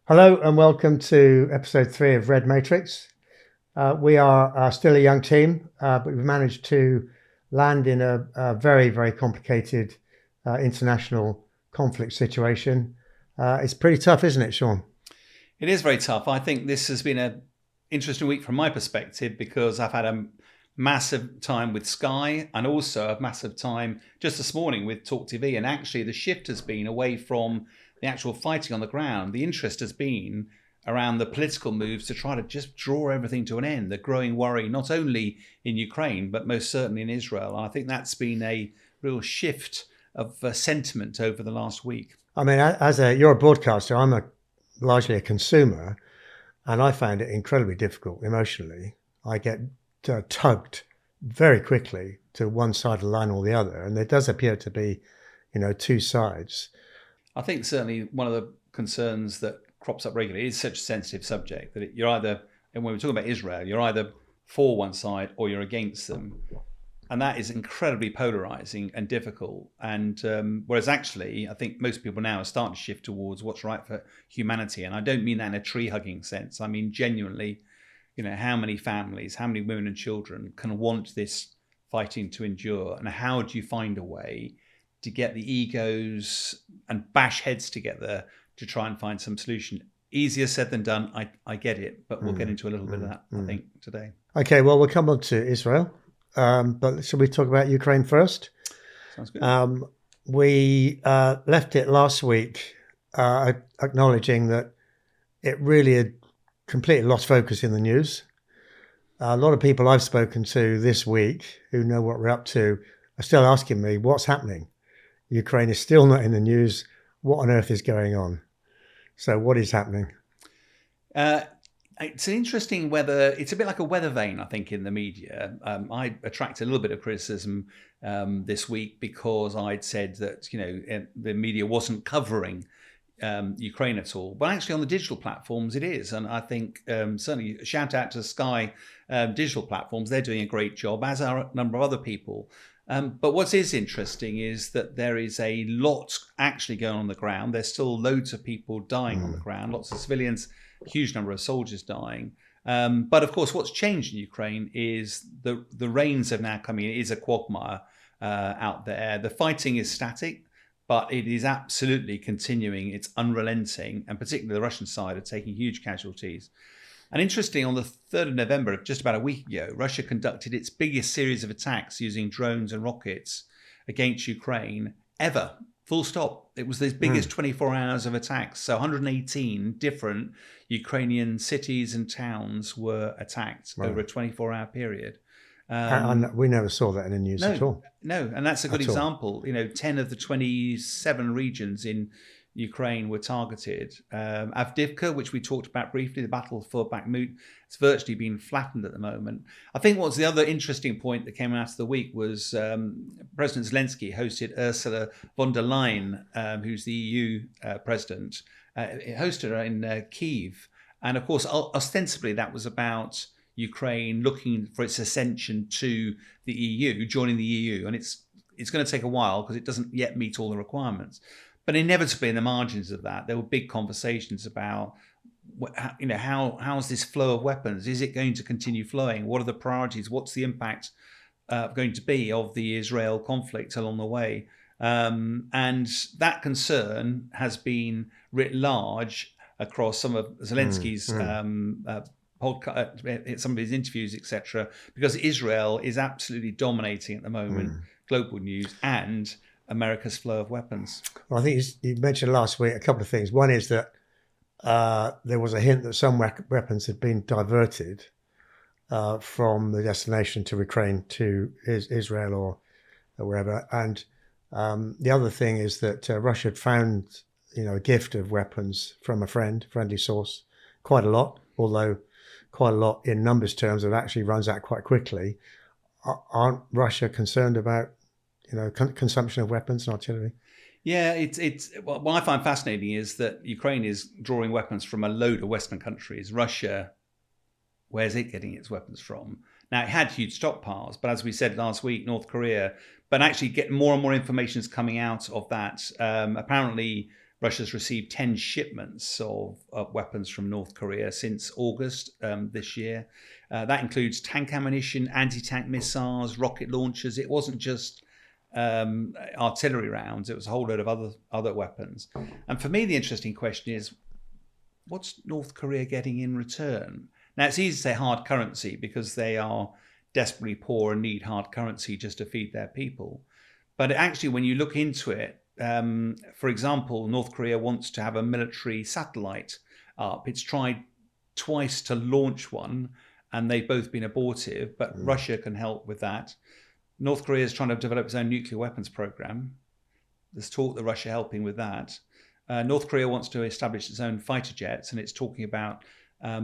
Hello and welcome to episode 3 of Red Matrix. We are still a young team, but we've managed to land in a very, very complicated international conflict situation. It's pretty tough, isn't it, Sean? It is very tough. I think this has been an interesting week from my perspective because I've had a massive time with Sky and also a massive time just this morning with Talk TV. And actually, the shift has been away from the actual fighting on the ground. The interest has been around the political moves to try to just draw everything to an end. The growing worry, not only in Ukraine, but most certainly in Israel. And I think that's been a real shift of sentiment over the last week. I mean, you're a broadcaster, I'm largely a consumer, and I found it incredibly difficult emotionally. I get tugged very quickly to one side of the line or the other, and there does appear to be, two sides. I think certainly one of the concerns that crops up regularly is such a sensitive subject that you're either, and when we're talking about Israel, you're either for one side or you're against them. And that is incredibly polarizing and difficult. And whereas actually, I think most people now are starting to shift towards what's right for humanity. And I don't mean that in a tree hugging sense. I mean, genuinely, how many families, how many women and children can want this fighting to endure? And how do you find a way to get the egos and bash heads together to try and find some solution? Easier said than done. I get it, but we'll get into a little bit of that, I think, today. Okay, well, we'll come on to Israel. But should we talk about Ukraine first? Sounds good. We left it last week acknowledging that it really had completely lost focus in the news. A lot of people I've spoken to this week who know what we're up to are still asking me, what's happening? Ukraine is still not in the news. What on earth is going on? So what is happening? It's an interesting weather. It's a bit like a weather vane, I think, in the media. I attracted a little bit of criticism this week because I'd said that the media wasn't covering Ukraine at all. But actually, on the digital platforms, it is, and I think certainly a shout out to Sky digital platforms. They're doing a great job, as are a number of other people. But what is interesting is that there is a lot actually going on the ground. There's still loads of people dying on the ground, lots of civilians, a huge number of soldiers dying. But of course, what's changed in Ukraine is the rains have now come in. It is a quagmire out there. The fighting is static, but it is absolutely continuing. It's unrelenting, and particularly the Russian side are taking huge casualties. And interestingly, on the 3rd of November, just about a week ago, Russia conducted its biggest series of attacks using drones and rockets against Ukraine ever. Full stop. It was the biggest 24 hours of attacks. So 118 different Ukrainian cities and towns were attacked over a 24-hour period. And we never saw that in the news at all. No, and that's a good example. 10 of the 27 regions in Ukraine were targeted. Avdiivka, which we talked about briefly, the battle for Bakhmut, it's virtually been flattened at the moment. I think what's the other interesting point that came out of the week was President Zelensky hosted Ursula von der Leyen, who's the EU president, hosted her in Kyiv. And of course, ostensibly that was about Ukraine looking for its ascension to the EU, joining the EU. And it's going to take a while because it doesn't yet meet all the requirements. But inevitably, in the margins of that, there were big conversations about, how's this flow of weapons? Is it going to continue flowing? What are the priorities? What's the impact going to be of the Israel conflict along the way? And that concern has been writ large across some of Zelensky's podcast, some of his interviews, etc., because Israel is absolutely dominating at the moment global news and America's flow of weapons. Well, I think you mentioned last week a couple of things. One is that there was a hint that some weapons had been diverted from the destination to Ukraine to Israel or wherever. And the other thing is that Russia had found, a gift of weapons from a friendly source, quite a lot, although quite a lot in numbers terms, it actually runs out quite quickly. Aren't Russia concerned about consumption of weapons and artillery? Yeah, it's what I find fascinating is that Ukraine is drawing weapons from a load of Western countries. Russia, where's it getting its weapons from? Now, it had huge stockpiles, but as we said last week, North Korea, but actually get more and more information is coming out of that. Apparently, Russia's received 10 shipments of weapons from North Korea since August this year. That includes tank ammunition, anti-tank missiles, rocket launchers. It wasn't just artillery rounds. It was a whole load of other weapons. And for me, the interesting question is, what's North Korea getting in return? Now, it's easy to say hard currency because they are desperately poor and need hard currency just to feed their people. But actually, when you look into it, for example, North Korea wants to have a military satellite up. It's tried twice to launch one, and they've both been abortive, but Russia can help with that. North Korea is trying to develop its own nuclear weapons program. There's talk that Russia helping with that. North Korea wants to establish its own fighter jets, and it's talking about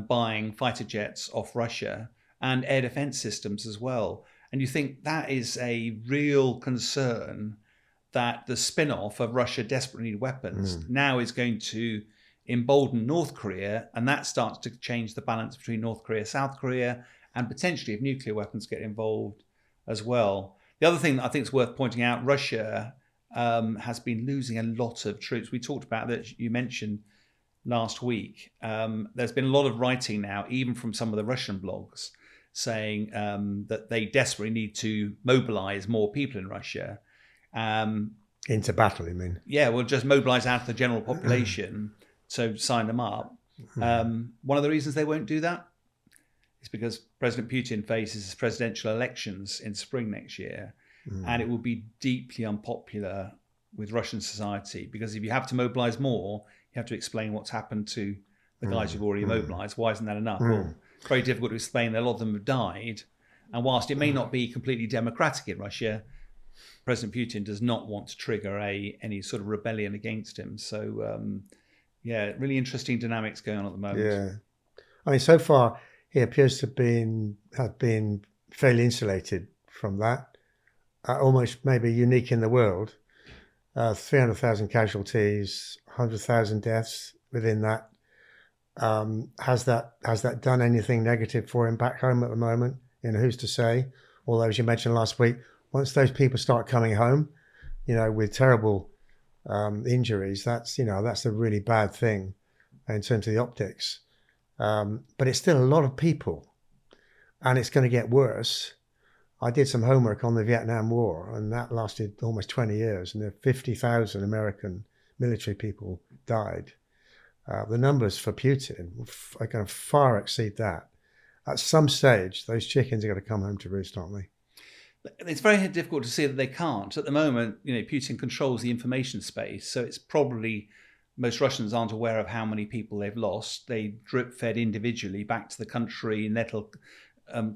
buying fighter jets off Russia and air defense systems as well. And you think that is a real concern, that the spin-off of Russia desperately need weapons now is going to embolden North Korea, and that starts to change the balance between North Korea, South Korea, and potentially if nuclear weapons get involved as well. The other thing that I think is worth pointing out, Russia has been losing a lot of troops. We talked about that, you mentioned last week. There's been a lot of writing now, even from some of the Russian blogs, saying that they desperately need to mobilize more people in Russia. Into battle, you mean? Yeah, well, just mobilise out of the general population, so sign them up. One of the reasons they won't do that is because President Putin faces his presidential elections in spring next year, and it will be deeply unpopular with Russian society, because if you have to mobilise more, you have to explain what's happened to the guys you've already mobilised. Why isn't that enough? Well, it's very difficult to explain that a lot of them have died, and whilst it may not be completely democratic in Russia, President Putin does not want to trigger any sort of rebellion against him. So, really interesting dynamics going on at the moment. Yeah. I mean, so far, he appears to have been fairly insulated from that, almost maybe unique in the world. 300,000 casualties, 100,000 deaths within that. Has that done anything negative for him back home at the moment? Who's to say? Although, as you mentioned last week, once those people start coming home, with terrible injuries, that's a really bad thing in terms of the optics. But it's still a lot of people, and it's going to get worse. I did some homework on the Vietnam War, and that lasted almost 20 years, and 50,000 American military people died. The numbers for Putin are going to far exceed that. At some stage, those chickens are going to come home to roost, aren't they? It's very difficult to see that they can't. At the moment, Putin controls the information space, so it's probably most Russians aren't aware of how many people they've lost. They drip-fed individually back to the country in little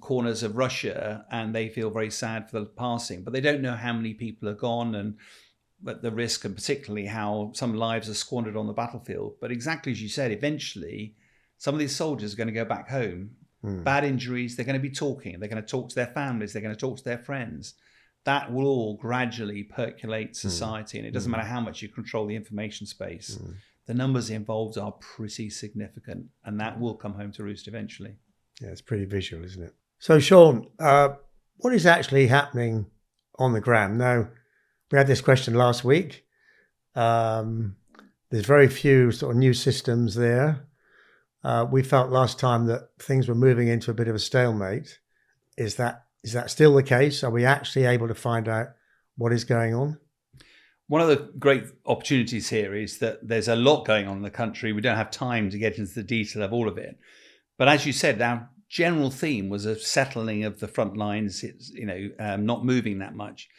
corners of Russia, and they feel very sad for the passing. But they don't know how many people are gone and the risk, and particularly how some lives are squandered on the battlefield. But exactly as you said, eventually, some of these soldiers are going to go back home. Bad injuries, they're going to be talking. They're going to talk to their families. They're going to talk to their friends. That will all gradually percolate society, and it doesn't matter how much you control the information space. The numbers involved are pretty significant, and that will come home to roost eventually. Yeah, it's pretty visual, isn't it? So, Sean, what is actually happening on the ground? Now, we had this question last week. There's very few sort of new systems there. We felt last time that things were moving into a bit of a stalemate. Is that still the case? Are we actually able to find out what is going on? One of the great opportunities here is that there's a lot going on in the country. We don't have time to get into the detail of all of it. But as you said, our general theme was a settling of the front lines, not moving that much.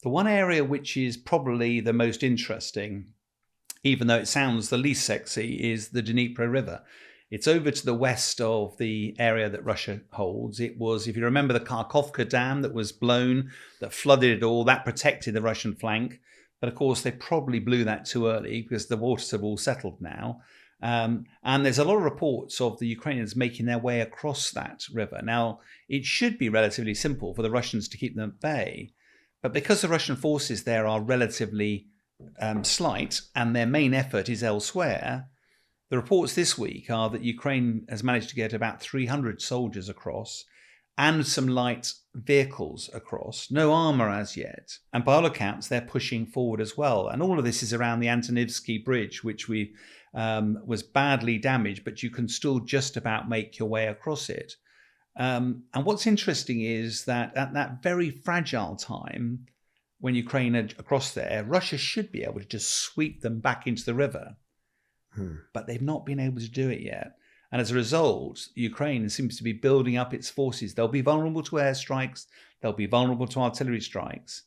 The one area which is probably the most interesting, even though it sounds the least sexy, is the Dnieper River. It's over to the west of the area that Russia holds. It was, if you remember, the Kharkovka Dam that was blown, that flooded it all, that protected the Russian flank. But of course, they probably blew that too early because the waters have all settled now. And there's a lot of reports of the Ukrainians making their way across that river. Now, it should be relatively simple for the Russians to keep them at bay. But because the Russian forces there are relatively slight and their main effort is elsewhere, the reports this week are that Ukraine has managed to get about 300 soldiers across, and some light vehicles across, no armour as yet. And by all accounts, they're pushing forward as well. And all of this is around the Antonivsky Bridge, which was badly damaged, but you can still just about make your way across it. And what's interesting is that at that very fragile time, when Ukraine are across there, Russia should be able to just sweep them back into the river. But they've not been able to do it yet. And as a result, Ukraine seems to be building up its forces. They'll be vulnerable to airstrikes. They'll be vulnerable to artillery strikes.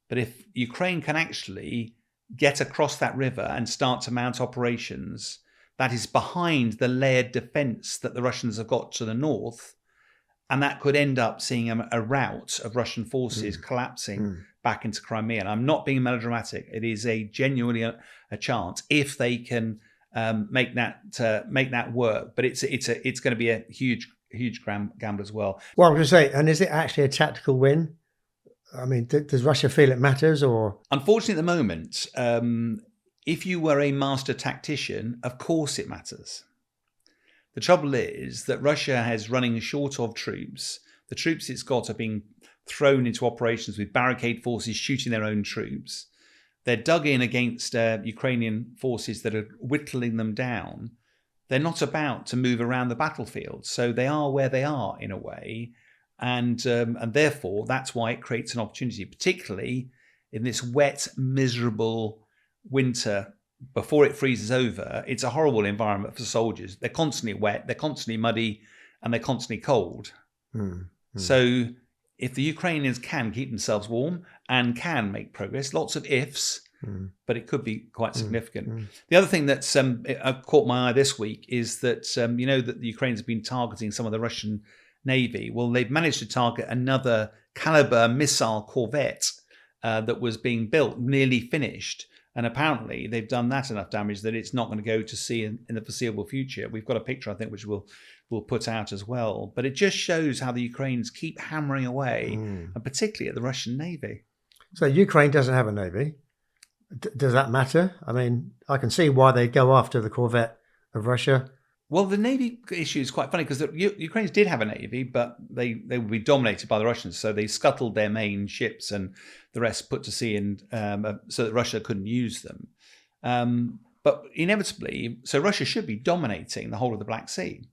But if Ukraine can actually get across that river and start to mount operations that is behind the layered defense that the Russians have got to the north, and that could end up seeing a rout of Russian forces collapsing back into Crimea. And I'm not being melodramatic. It is genuinely a chance if they can make that work. But it's going to be a huge gamble as well. Well, I was going to say, and is it actually a tactical win? I mean, does Russia feel it matters, or? Unfortunately, at the moment, if you were a master tactician, of course it matters. The trouble is that Russia is running short of troops. The troops it's got are being thrown into operations with barricade forces shooting their own troops. They're dug in against Ukrainian forces that are whittling them down. They're not about to move around the battlefield. So they are where they are in a way. And therefore, that's why it creates an opportunity, particularly in this wet, miserable winter before it freezes over. It's a horrible environment for soldiers. They're constantly wet, they're constantly muddy, and they're constantly cold. So if the Ukrainians can keep themselves warm and can make progress, lots of ifs, but it could be quite significant. The other thing that's caught my eye this week is that, that the Ukrainians have been targeting some of the Russian Navy. Well, they've managed to target another Caliber missile corvette that was being built, nearly finished. And apparently they've done that enough damage that it's not going to go to sea in the foreseeable future. We've got a picture, I think, which we'll put out as well. But it just shows how the Ukrainians keep hammering away, and particularly at the Russian Navy. So Ukraine doesn't have a navy. Does that matter? I mean, I can see why they go after the corvette of Russia. Well, the Navy issue is quite funny because the Ukrainians did have a Navy, but they would be dominated by the Russians. So they scuttled their main ships and the rest put to sea, and so that Russia couldn't use them. But inevitably, so Russia should be dominating the whole of the Black Sea.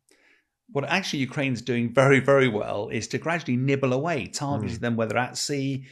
What actually Ukraine's doing very, very well is to gradually nibble away, targeting them whether at sea,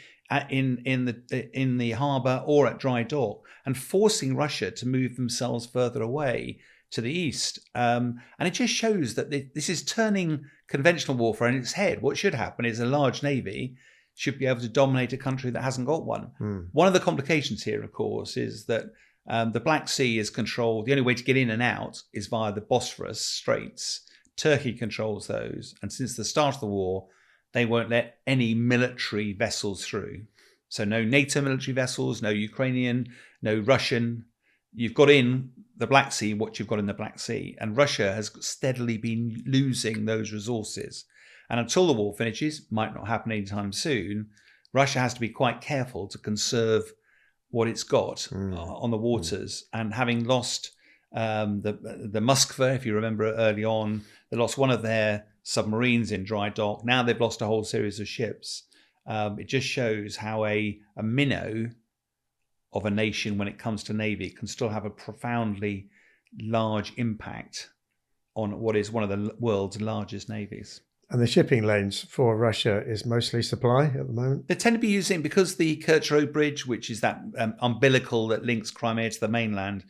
in the harbour, or at dry dock, and forcing Russia to move themselves further away to the east. And it just shows that this is turning conventional warfare on its head. What should happen is a large navy should be able to dominate a country that hasn't got one. One of the complications here, of course, is that the Black Sea is controlled. The only way to get in and out is via the Bosphorus Straits. Turkey controls those. And since the start of the war, they won't let any military vessels through. So no NATO military vessels, no Ukrainian, no Russian. You've got in the Black Sea what you've got in the Black Sea. And Russia has steadily been losing those resources. And until the war finishes, might not happen anytime soon, Russia has to be quite careful to conserve what it's got on the waters. And having lost the Moskva, if you remember early on, they lost one of their submarines in dry dock. Now they've lost a whole series of ships. It just shows how a minnow of a nation, when it comes to navy, can still have a profoundly large impact on what is one of the world's largest navies. And the shipping lanes for Russia is mostly supply at the moment? They tend to be using, because the Kerch Road Bridge, which is that umbilical that links Crimea to the mainland,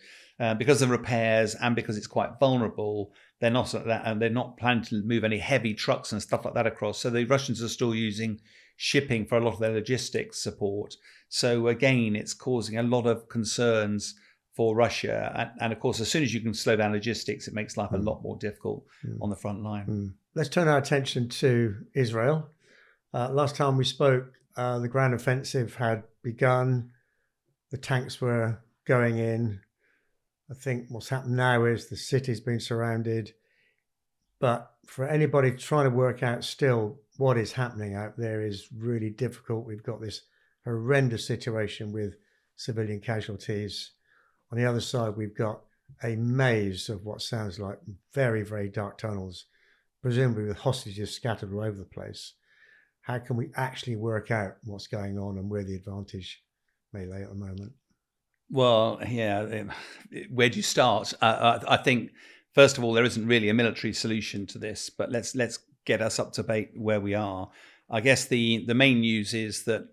because of repairs and because it's quite vulnerable, they're not planning to move any heavy trucks and stuff like that across. So the Russians are still using shipping for a lot of their logistics support. So again, it's causing a lot of concerns for Russia. And of course, as soon as you can slow down logistics, it makes life a lot more difficult on the front line. Let's turn our attention to Israel. Last time we spoke, the ground offensive had begun. The tanks were going in. I think what's happened now is the city's been surrounded. But for anybody trying to work out still what is happening out there is really difficult. We've got this horrendous situation with civilian casualties. On the other side, we've got a maze of what sounds like very, very dark tunnels presumably with hostages scattered all over the place, how can we actually work out what's going on and where the advantage may lay at the moment? Well, yeah, where do you start? I think, first of all, there isn't really a military solution to this, but let's get us up to date where we are. I guess the main news is that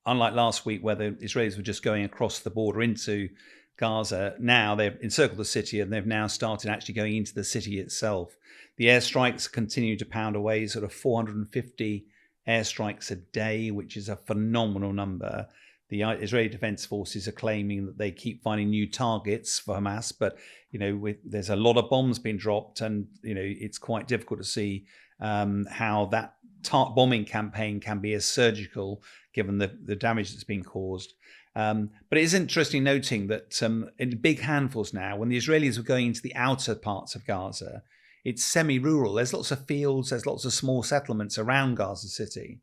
unlike last week, where the Israelis were just going across the border into Gaza, now they've encircled the city and they've now started actually going into the city itself. The airstrikes continue to pound away, sort of 450 airstrikes a day, which is a phenomenal number. The Israeli Defense Forces are claiming that they keep finding new targets for Hamas, but there's a lot of bombs being dropped, and it's quite difficult to see how that bombing campaign can be as surgical given the damage that's been caused. But it is interesting noting that in big handfuls now, when the Israelis were going into the outer parts of Gaza, it's semi-rural. There's lots of fields, there's lots of small settlements around Gaza City.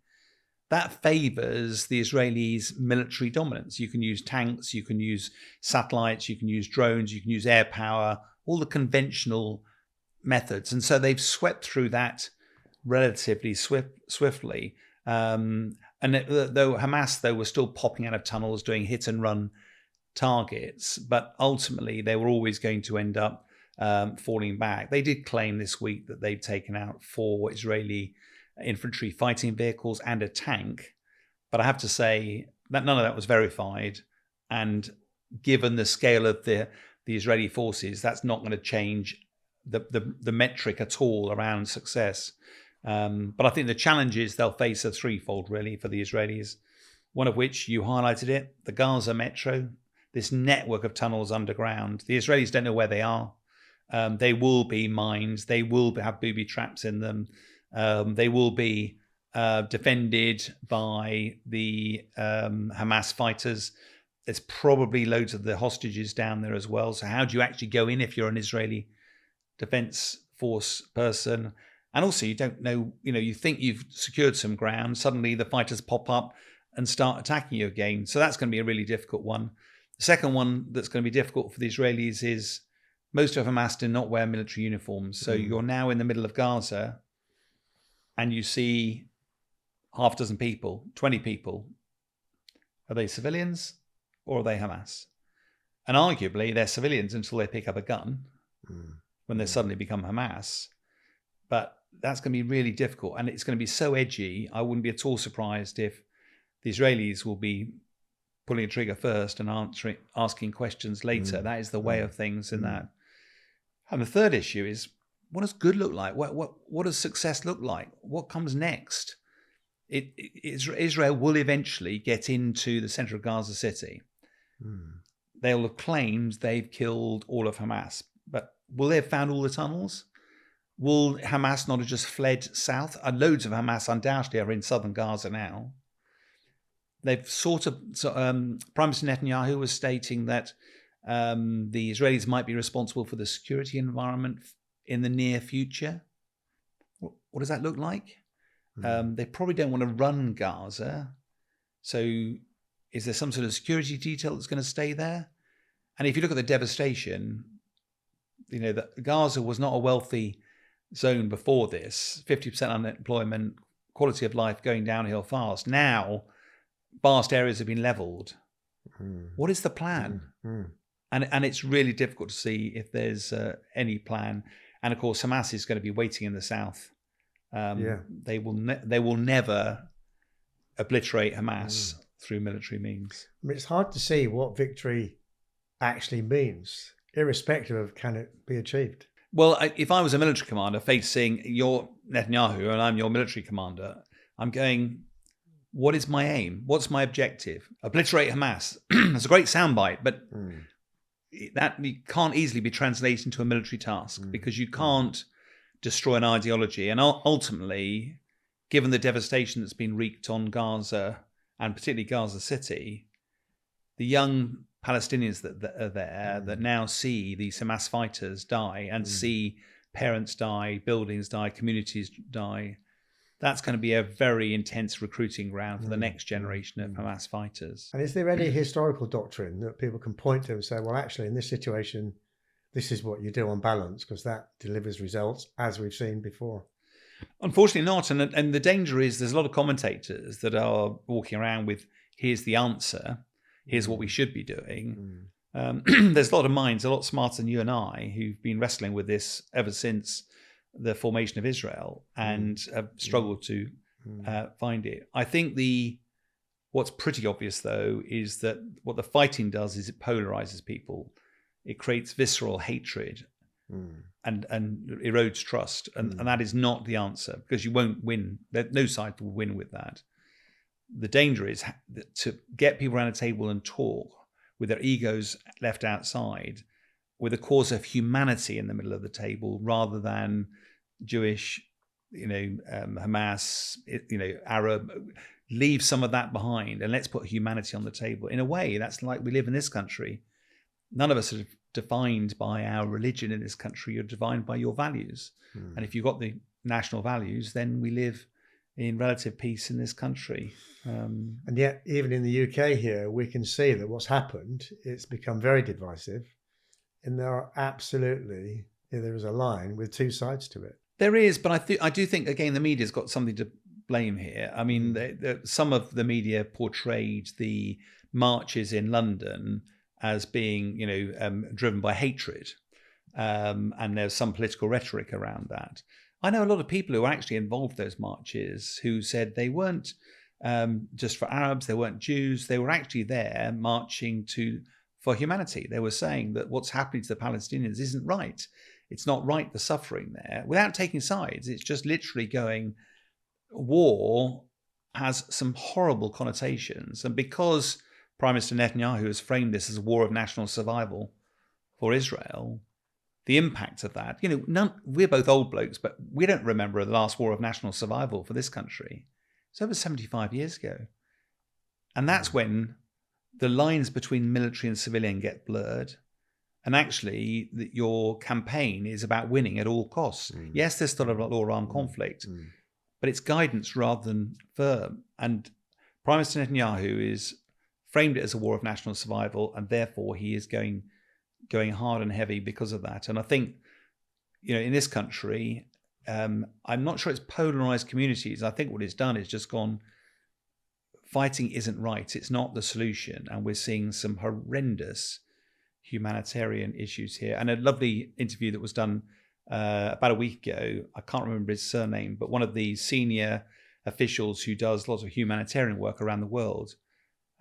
That favors the Israelis' military dominance. You can use tanks, you can use satellites, you can use drones, you can use air power, all the conventional methods. And so they've swept through that relatively swiftly. And though Hamas, were still popping out of tunnels, doing hit and run targets, but ultimately they were always going to end up falling back. They did claim this week that they've taken out 4 Israeli infantry fighting vehicles and a tank, but I have to say that none of that was verified, and given the scale of the Israeli forces, that's not going to change the metric at all around success. But I think the challenges they'll face are threefold really for the Israelis, one of which you highlighted it, the Gaza metro, this network of tunnels underground. The Israelis don't know where they are. They will be mined, they will have booby traps in them. They will be defended by the Hamas fighters. There's probably loads of the hostages down there as well. So how do you actually go in if you're an Israeli defense force person? And also you don't know, you think you've secured some ground. Suddenly the fighters pop up and start attacking you again. So that's going to be a really difficult one. The second one that's going to be difficult for the Israelis is most of Hamas do not wear military uniforms. So you're now in the middle of Gaza, and you see half a dozen people, 20 people. Are they civilians or are they Hamas? And arguably they're civilians until they pick up a gun when they suddenly become Hamas. But that's going to be really difficult, and it's going to be so edgy. I wouldn't be at all surprised if the Israelis will be pulling a trigger first and asking questions later. That is the way of things in that. And the third issue is, what does good look like? What does success look like? What comes next? Israel will eventually get into the center of Gaza City. They'll have claimed they've killed all of Hamas, but will they have found all the tunnels? Will Hamas not have just fled south? And loads of Hamas undoubtedly are in southern Gaza now. They've Prime Minister Netanyahu was stating that the Israelis might be responsible for the security environment in the near future. What does that look like? They probably don't want to run Gaza. So is there some sort of security detail that's going to stay there? And if you look at the devastation, that Gaza was not a wealthy zone before this. 50% unemployment, quality of life going downhill fast. Now, vast areas have been leveled. What is the plan? And it's really difficult to see if there's any plan. And of course, Hamas is going to be waiting in the south. They will never obliterate Hamas through military means. I mean, it's hard to see what victory actually means, irrespective of can it be achieved. Well, if I was a military commander facing your Netanyahu and I'm your military commander, I'm going, what is my aim? What's my objective? Obliterate Hamas. It's a great soundbite, but that can't easily be translated into a military task because you can't destroy an ideology. And ultimately, given the devastation that's been wreaked on Gaza and particularly Gaza City, the young Palestinians that are there that now see these Hamas fighters die and see parents die, buildings die, communities die, that's going to be a very intense recruiting ground for the next generation of Hamas fighters. And is there any historical doctrine that people can point to and say, well, actually, in this situation, this is what you do on balance, because that delivers results, as we've seen before. Unfortunately not. And the danger is there's a lot of commentators that are walking around with, here's the answer, here's what we should be doing. There's a lot of minds, a lot smarter than you and I, who've been wrestling with this ever since the formation of Israel and have struggled to find it. I think what's pretty obvious, though, is that what the fighting does is it polarizes people. It creates visceral hatred and erodes trust. And that is not the answer, because you won't win. No side will win with that. The danger is to get people around a table and talk with their egos left outside, with a cause of humanity in the middle of the table, rather than Jewish, Hamas, Arab. Leave some of that behind and let's put humanity on the table. In a way, that's like we live in this country. None of us are defined by our religion in this country. You're defined by your values. And if you've got the national values, then we live in relative peace in this country. And yet, even in the UK here, we can see that what's happened, it's become very divisive. And there is a line with two sides to it. There is, but I do think, again, the media's got something to blame here. I mean, some of the media portrayed the marches in London as being, driven by hatred. And there's some political rhetoric around that. I know a lot of people who are actually involved in those marches who said they weren't just for Arabs, they weren't Jews, they were actually there marching for humanity. They were saying that what's happening to the Palestinians isn't right. It's not right, the suffering there, without taking sides. It's just literally going, war has some horrible connotations. And because Prime Minister Netanyahu has framed this as a war of national survival for Israel, the impact of that, we're both old blokes, but we don't remember the last war of national survival for this country. It's over 75 years ago. And that's when the lines between military and civilian get blurred. And actually, your campaign is about winning at all costs. Yes, there's still a lot of armed conflict, but it's guidance rather than firm. And Prime Minister Netanyahu is framed it as a war of national survival, and therefore he is going hard and heavy because of that. And I think, in this country, I'm not sure it's polarized communities. I think what it's done is just gone, fighting isn't right. It's not the solution. And we're seeing some horrendous humanitarian issues here. And a lovely interview that was done about a week ago. I can't remember his surname, but one of the senior officials who does lots of humanitarian work around the world.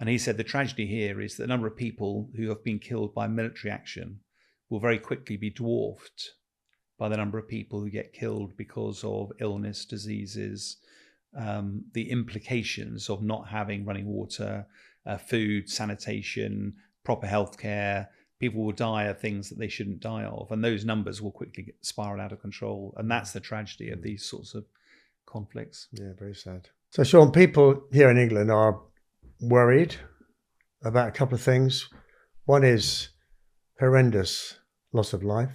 And he said the tragedy here is that the number of people who have been killed by military action will very quickly be dwarfed by the number of people who get killed because of illness, diseases, the implications of not having running water, food, sanitation, proper healthcare. People will die of things that they shouldn't die of. And those numbers will quickly spiral out of control. And that's the tragedy of these sorts of conflicts. Yeah, very sad. So, Sean, people here in England are worried about a couple of things. One is horrendous loss of life.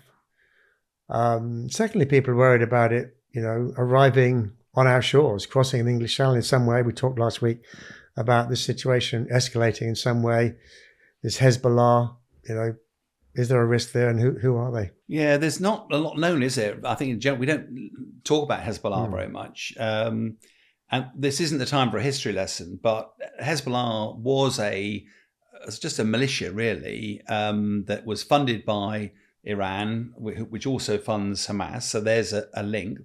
Secondly, people are worried about it, arriving on our shores, crossing the English Channel in some way. We talked last week about this situation escalating in some way. There's Hezbollah, is there a risk there, and who are they? Yeah, there's not a lot known, is there? I think in general, we don't talk about Hezbollah very much. And this isn't the time for a history lesson, but Hezbollah was just a militia, really, that was funded by Iran, which also funds Hamas. So there's a link,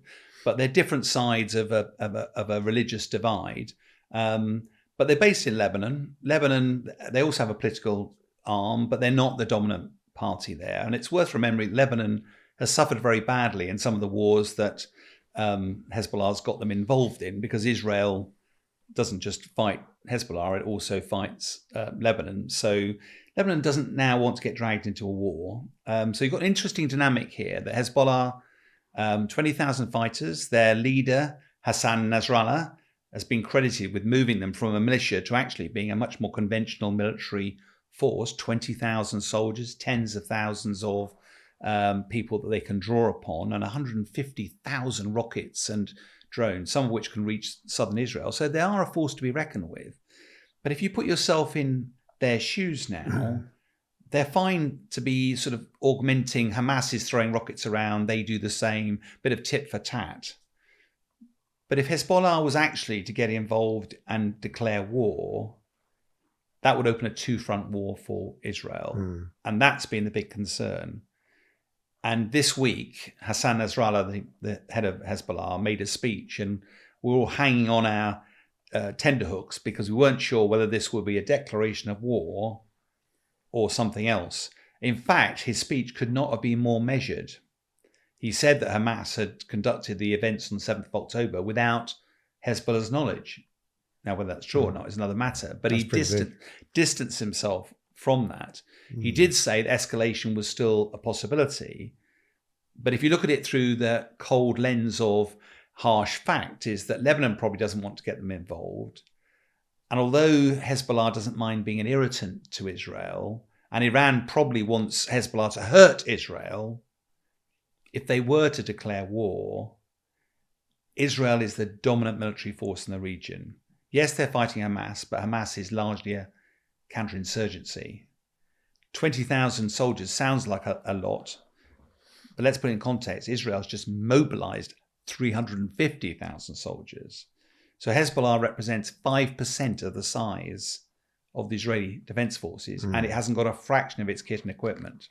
but they're different sides of a religious divide. But they're based in Lebanon. Lebanon, they also have a political arm, but they're not the dominant party there. And it's worth remembering Lebanon has suffered very badly in some of the wars that Hezbollah's got them involved in, because Israel doesn't just fight Hezbollah, it also fights Lebanon. So Lebanon doesn't now want to get dragged into a war. So you've got an interesting dynamic here. The Hezbollah, 20,000 fighters, their leader, Hassan Nasrallah, has been credited with moving them from a militia to actually being a much more conventional military force, 20,000 soldiers, tens of thousands of people that they can draw upon, and 150,000 rockets and drones, some of which can reach southern Israel. So they are a force to be reckoned with. But if you put yourself in their shoes now, they're fine to be sort of augmenting. Hamas is throwing rockets around. They do the same, bit of tit for tat. But if Hezbollah was actually to get involved and declare war, that would open a two-front war for Israel. And that's been the big concern. And this week, Hassan Nasrallah, the head of Hezbollah, made a speech, and we're all hanging on our tenterhooks because we weren't sure whether this would be a declaration of war or something else. In fact, his speech could not have been more measured. He said that Hamas had conducted the events on the 7th of October without Hezbollah's knowledge. Now, whether that's true or not is another matter, but he distanced himself from that. He did say that escalation was still a possibility, but if you look at it through the cold lens of harsh fact, is that Lebanon probably doesn't want to get them involved. And although Hezbollah doesn't mind being an irritant to Israel, and Iran probably wants Hezbollah to hurt Israel, if they were to declare war, Israel is the dominant military force in the region. Yes, they're fighting Hamas, but Hamas is largely a counterinsurgency. 20,000 soldiers sounds like a lot, but let's put it in context. Israel's just mobilized 350,000 soldiers. So Hezbollah represents 5% of the size of the Israeli Defense Forces, and it hasn't got a fraction of its kit and equipment.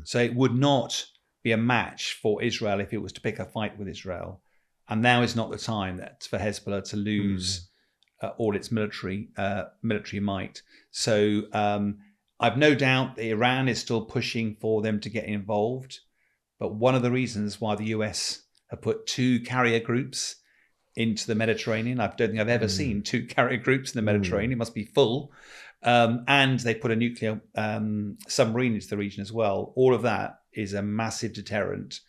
So it would not be a match for Israel if it was to pick a fight with Israel. And now is not the time for Hezbollah to lose all its military might. So I've no doubt that Iran is still pushing for them to get involved. But one of the reasons why the US have put 2 carrier groups into the Mediterranean, I don't think I've ever seen 2 carrier groups in the Mediterranean. It must be full. And they put a nuclear submarine into the region as well. All of that is a massive deterrent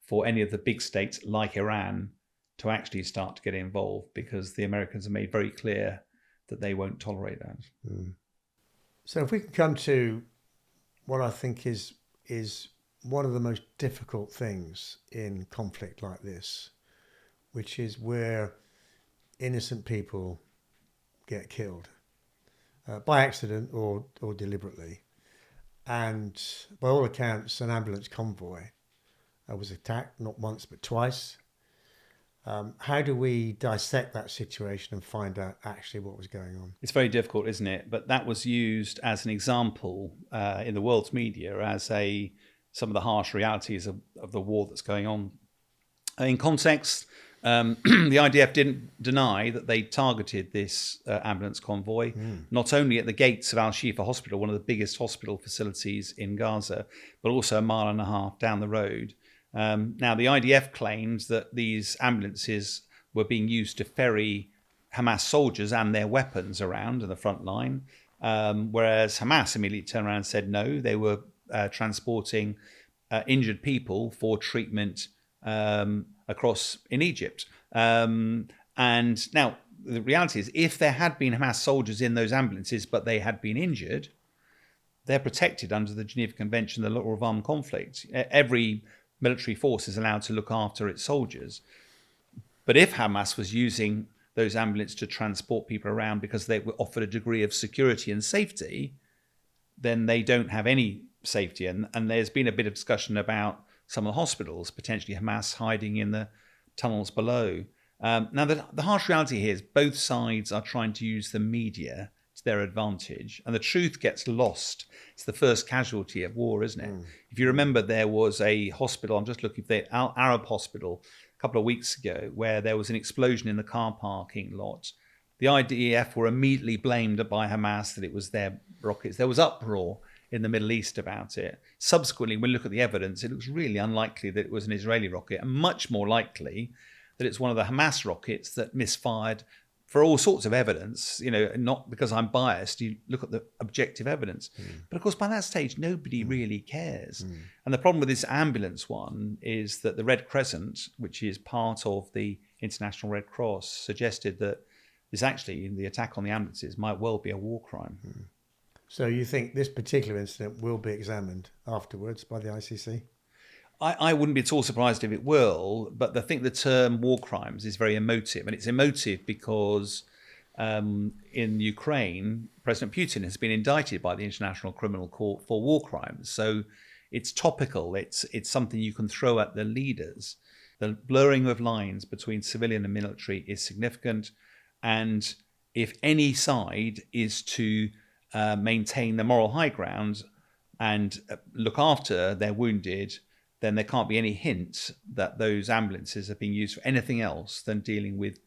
for any of the big states like Iran to actually start to get involved, because the Americans have made very clear that they won't tolerate that. So if we can come to what I think is one of the most difficult things in conflict like this, which is where innocent people get killed by accident or deliberately. And by all accounts, an ambulance convoy was attacked, not once but twice. How do we dissect that situation and find out actually what was going on? It's very difficult, isn't it? But that was used as an example in the world's media as some of the harsh realities of the war that's going on. In context, the IDF didn't deny that they targeted this ambulance convoy, not only at the gates of Al-Shifa Hospital, one of the biggest hospital facilities in Gaza, but also a mile and a half down the road. Now, the IDF claims that these ambulances were being used to ferry Hamas soldiers and their weapons around in the front line, whereas Hamas immediately turned around and said no, they were transporting injured people for treatment across in Egypt. And now the reality is, if there had been Hamas soldiers in those ambulances but they had been injured, they're protected under the Geneva Convention, the law of armed conflict. Every military force is allowed to look after its soldiers. But if Hamas was using those ambulances to transport people around because they were offered a degree of security and safety, then they don't have any safety. And there's been a bit of discussion about some of the hospitals, potentially Hamas hiding in the tunnels below. Now, the harsh reality here is both sides are trying to use the media to their advantage, and the truth gets lost. It's the first casualty of war, isn't it? If you remember, there was a hospital, I'm just looking for the Arab hospital, a couple of weeks ago, where there was an explosion in the car parking lot. The IDF were immediately blamed by Hamas that it was their rockets. There was uproar in the Middle East about it. Subsequently, when we look at the evidence, it looks really unlikely that it was an Israeli rocket, and much more likely that it's one of the Hamas rockets that misfired for all sorts of evidence, not because I'm biased. You look at the objective evidence. But of course, by that stage, nobody really cares. And the problem with this ambulance one is that the Red Crescent, which is part of the International Red Cross, suggested that the attack on the ambulances might well be a war crime. So you think this particular incident will be examined afterwards by the ICC? I wouldn't be at all surprised if it will, but I think the term war crimes is very emotive, and it's emotive because in Ukraine, President Putin has been indicted by the International Criminal Court for war crimes. So it's topical. It's something you can throw at the leaders. The blurring of lines between civilian and military is significant. And if any side is to maintain the moral high ground and look after their wounded, then there can't be any hint that those ambulances are being used for anything else than dealing with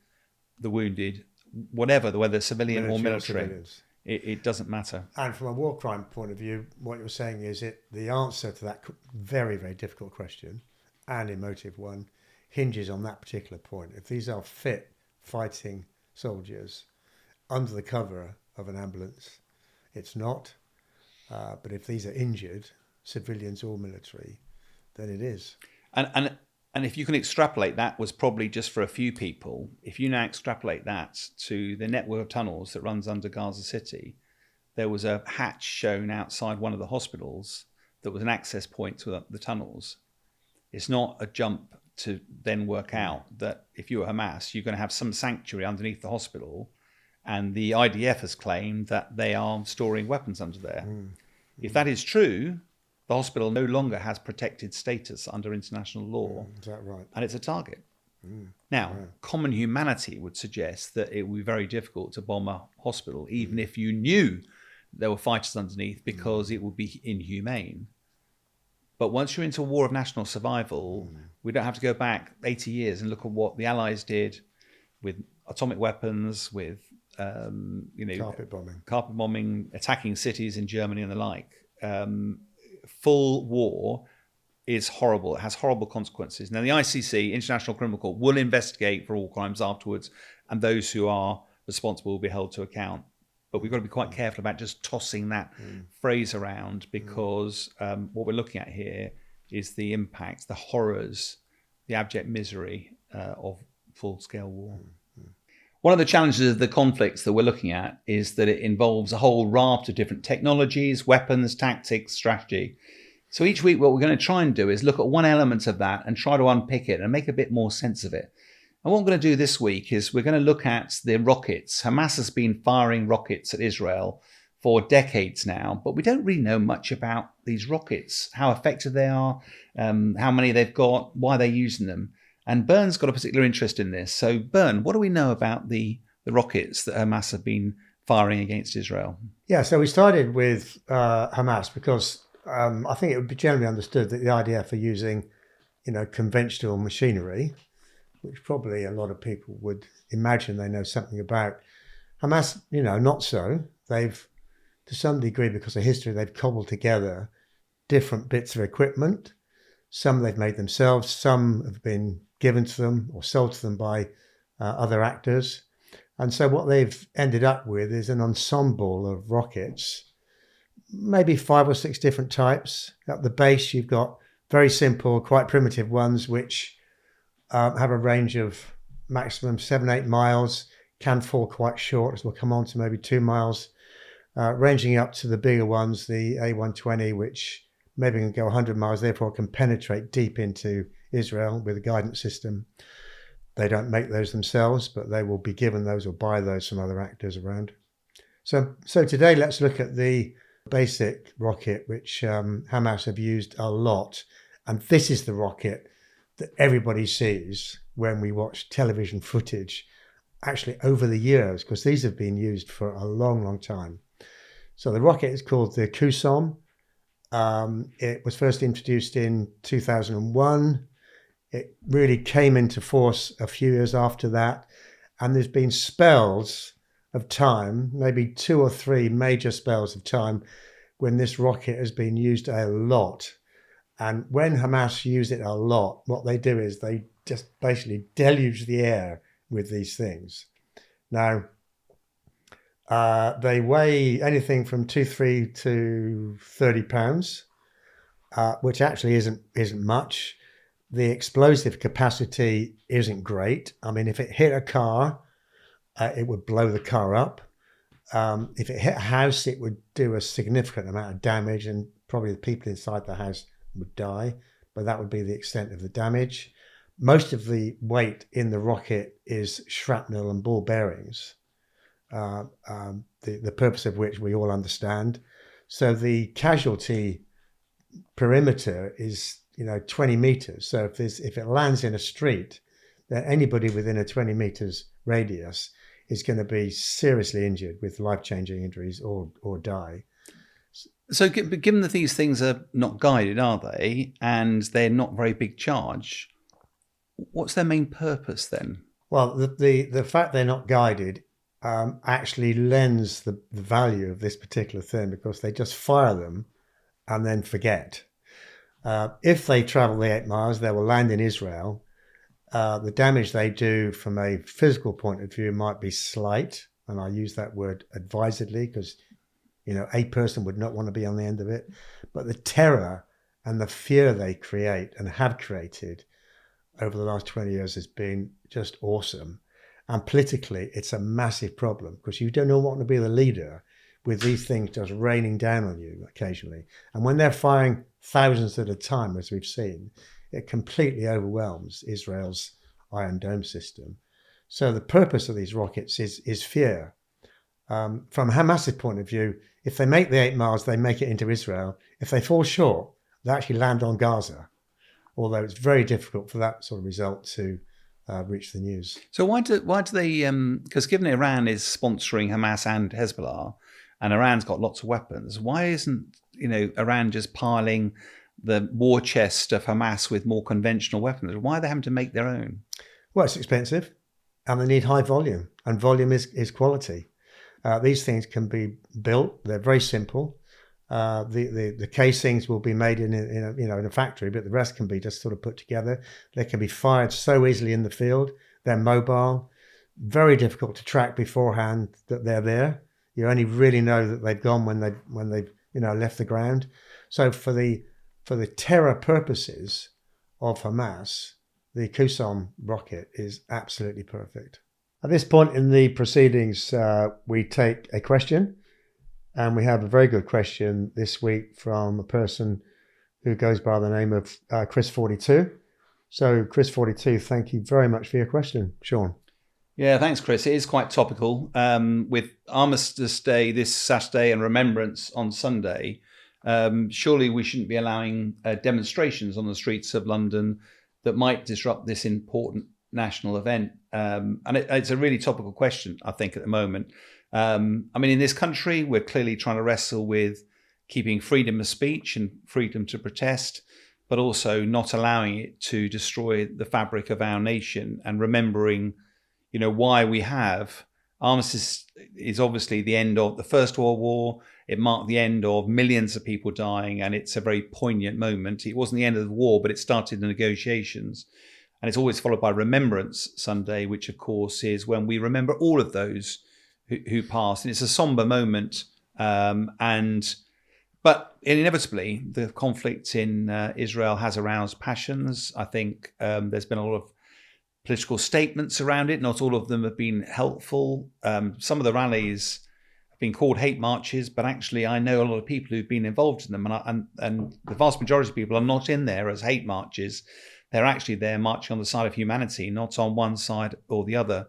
the wounded, whatever, whether civilian or military. It doesn't matter. And from a war crime point of view, what you're saying is the answer to that very, very difficult question and emotive one hinges on that particular point. If these are fit fighting soldiers under the cover of an ambulance, it's not. But if these are injured, civilians or military, then it is. And if you can extrapolate, that was probably just for a few people. If you now extrapolate that to the network of tunnels that runs under Gaza City, there was a hatch shown outside one of the hospitals that was an access point to the tunnels. It's not a jump to then work out that if you're Hamas, you're going to have some sanctuary underneath the hospital. And the IDF has claimed that they are storing weapons under there. If that is true, the hospital no longer has protected status under international law. Is that right? And it's a target. Now, common humanity would suggest that it would be very difficult to bomb a hospital, even if you knew there were fighters underneath, because it would be inhumane. But once you're into a war of national survival, we don't have to go back 80 years and look at what the Allies did with atomic weapons, with carpet bombing, attacking cities in Germany and the like. Full war is horrible. It has horrible consequences. Now, the ICC, International Criminal Court, will investigate for war crimes afterwards, and those who are responsible will be held to account. But we've got to be quite careful about just tossing that phrase around, because what we're looking at here is the impact, the horrors, the abject misery of full-scale war. One of the challenges of the conflicts that we're looking at is that it involves a whole raft of different technologies, weapons, tactics, strategy. So each week what we're going to try and do is look at one element of that and try to unpick it and make a bit more sense of it. And what we're going to do this week is we're going to look at the rockets. Hamas has been firing rockets at Israel for decades now, but we don't really know much about these rockets, how effective they are, how many they've got, why they're using them. And Bern's got a particular interest in this. So, Bern, what do we know about the rockets that Hamas have been firing against Israel? Yeah, so we started with Hamas because I think it would be generally understood that the IDF are using, conventional machinery, which probably a lot of people would imagine they know something about. Hamas, not so. They've, to some degree, because of history, they've cobbled together different bits of equipment. Some they've made themselves, some have been given to them or sold to them by other actors. And so what they've ended up with is an ensemble of rockets, maybe 5 or 6 different types. At the base, you've got very simple, quite primitive ones, which have a range of maximum 7-8 miles, can fall quite short, as we'll come on to, maybe 2 miles, ranging up to the bigger ones, the A120, which maybe can go 100 miles, therefore can penetrate deep into Israel with a guidance system. They don't make those themselves, but they will be given those or buy those from other actors around. So today, let's look at the basic rocket, which Hamas have used a lot. And this is the rocket that everybody sees when we watch television footage, actually over the years, because these have been used for a long, long time. So the rocket is called the Quson. It was first introduced in 2001. It really came into force a few years after that. And there's been spells of time, maybe 2 or 3 major spells of time, when this rocket has been used a lot. And when Hamas use it a lot, what they do is they just basically deluge the air with these things. Now, they weigh anything from 23 to 30 pounds, which actually isn't much. The explosive capacity isn't great. I mean, if it hit a car, it would blow the car up. If it hit a house, it would do a significant amount of damage, and probably the people inside the house would die, but that would be the extent of the damage. Most of the weight in the rocket is shrapnel and ball bearings. the purpose of which we all understand. So the casualty perimeter is 20 meters. So if it lands in a street, then anybody within a 20 meters radius is going to be seriously injured with life-changing injuries or die. So given that these things are not guided, are they, and they're not very big charge, what's their main purpose then? Well, the fact they're not guided actually lends the value of this particular thing, because they just fire them and then forget. If they travel the 8 miles, they will land in Israel. The damage they do from a physical point of view might be slight, and I use that word advisedly because a person would not want to be on the end of it. But the terror and the fear they create and have created over the last 20 years has been just awesome. And politically, it's a massive problem, because you don't want to be the leader with these things just raining down on you occasionally. And when they're firing thousands at a time, as we've seen, it completely overwhelms Israel's Iron Dome system. So the purpose of these rockets is fear. From Hamas's point of view, if they make the 8 miles, they make it into Israel. If they fall short, they actually land on Gaza, although it's very difficult for that sort of result to reach the news. So why do they, because given Iran is sponsoring Hamas and Hezbollah, and Iran's got lots of weapons, why isn't Iran just piling the war chest of Hamas with more conventional weapons? Why are they having to make their own? Well, it's expensive, and they need high volume, and volume is quality. These things can be built; they're very simple. The casings will be made in a factory, but the rest can be just sort of put together. They can be fired so easily in the field. They're mobile, very difficult to track beforehand that they're there. You only really know that they've gone when they've left the ground. So for the terror purposes of Hamas, the Qusam rocket is absolutely perfect. At this point in the proceedings, we take a question, and we have a very good question this week from a person who goes by the name of Chris42. So Chris42, thank you very much for your question, Sean. Yeah, thanks, Chris. It is quite topical. With Armistice Day this Saturday and Remembrance on Sunday, surely we shouldn't be allowing demonstrations on the streets of London that might disrupt this important national event. And it's a really topical question, I think, at the moment. In this country, we're clearly trying to wrestle with keeping freedom of speech and freedom to protest, but also not allowing it to destroy the fabric of our nation, and remembering why we have. Armistice is obviously the end of the First World War. It marked the end of millions of people dying, and it's a very poignant moment. It wasn't the end of the war, but it started the negotiations. And it's always followed by Remembrance Sunday, which of course is when we remember all of those who passed. And it's a somber moment. But inevitably, the conflict in Israel has aroused passions. I think there's been a lot of political statements around it. Not all of them have been helpful. Some of the rallies have been called hate marches, but actually I know a lot of people who've been involved in them, and the vast majority of people are not in there as hate marches. They're actually there marching on the side of humanity, not on one side or the other.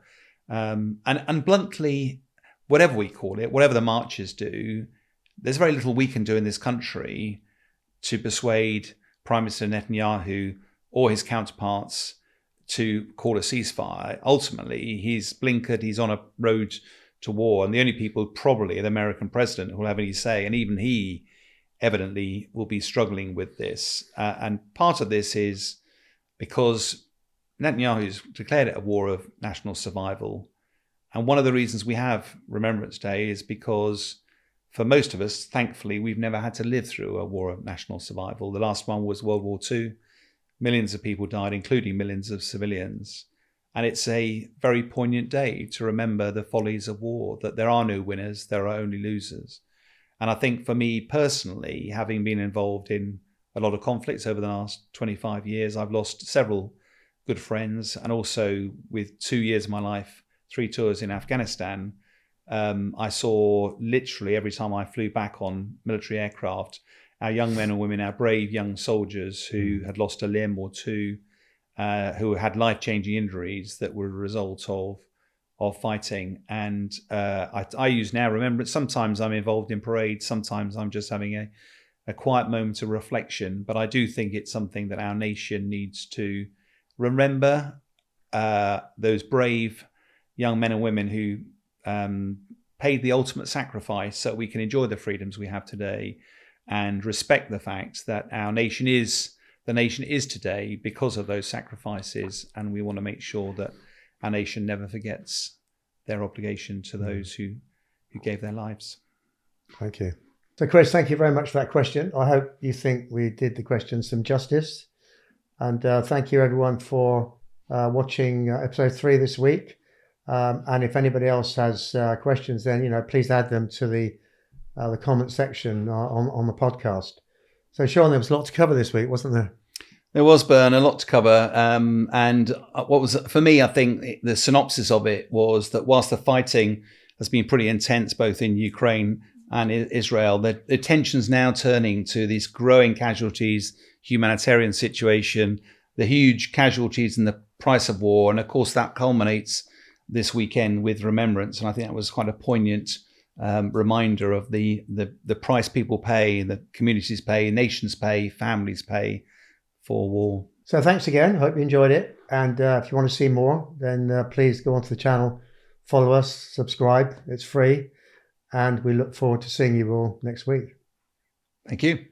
And bluntly, whatever we call it, whatever the marches do, there's very little we can do in this country to persuade Prime Minister Netanyahu or his counterparts to call a ceasefire. Ultimately, he's blinkered, he's on a road to war, and the only people probably are the American president who will have any say, and even he evidently will be struggling with this. And part of this is because Netanyahu's declared it a war of national survival. And one of the reasons we have Remembrance Day is because for most of us, thankfully, we've never had to live through a war of national survival. The last one was World War II. Millions of people died, including millions of civilians. And it's a very poignant day to remember the follies of war, that there are no winners, there are only losers. And I think for me personally, having been involved in a lot of conflicts over the last 25 years, I've lost several good friends. And also with 2 years of my life, 3 tours in Afghanistan, I saw literally every time I flew back on military aircraft, our young men and women, our brave young soldiers who had lost a limb or two, who had life-changing injuries that were a result of of fighting. And I use now Remembrance. Sometimes I'm involved in parades. Sometimes I'm just having a quiet moment of reflection. But I do think it's something that our nation needs to remember, those brave young men and women who paid the ultimate sacrifice so we can enjoy the freedoms we have today, and respect the fact that our nation is the nation is today because of those sacrifices. And we want to make sure that our nation never forgets their obligation to those who gave their lives. Thank you. So, Chris, thank you very much for that question. I hope you think we did the question some justice. And thank you, everyone, for watching episode 3 this week. And if anybody else has questions, then, please add them to the comment section on the podcast. So, Sean, there was a lot to cover this week, wasn't there? There was, Bern, a lot to cover. And what was, for me, I think the synopsis of it was that whilst the fighting has been pretty intense, both in Ukraine and Israel, the tension's now turning to these growing casualties, humanitarian situation, the huge casualties and the price of war. And of course, that culminates this weekend with Remembrance. And I think that was quite a poignant reminder of the price people pay, the communities pay, nations pay, families pay for war. So thanks again. Hope you enjoyed it. And if you want to see more, then please go onto the channel, follow us, subscribe. It's free. And we look forward to seeing you all next week. Thank you.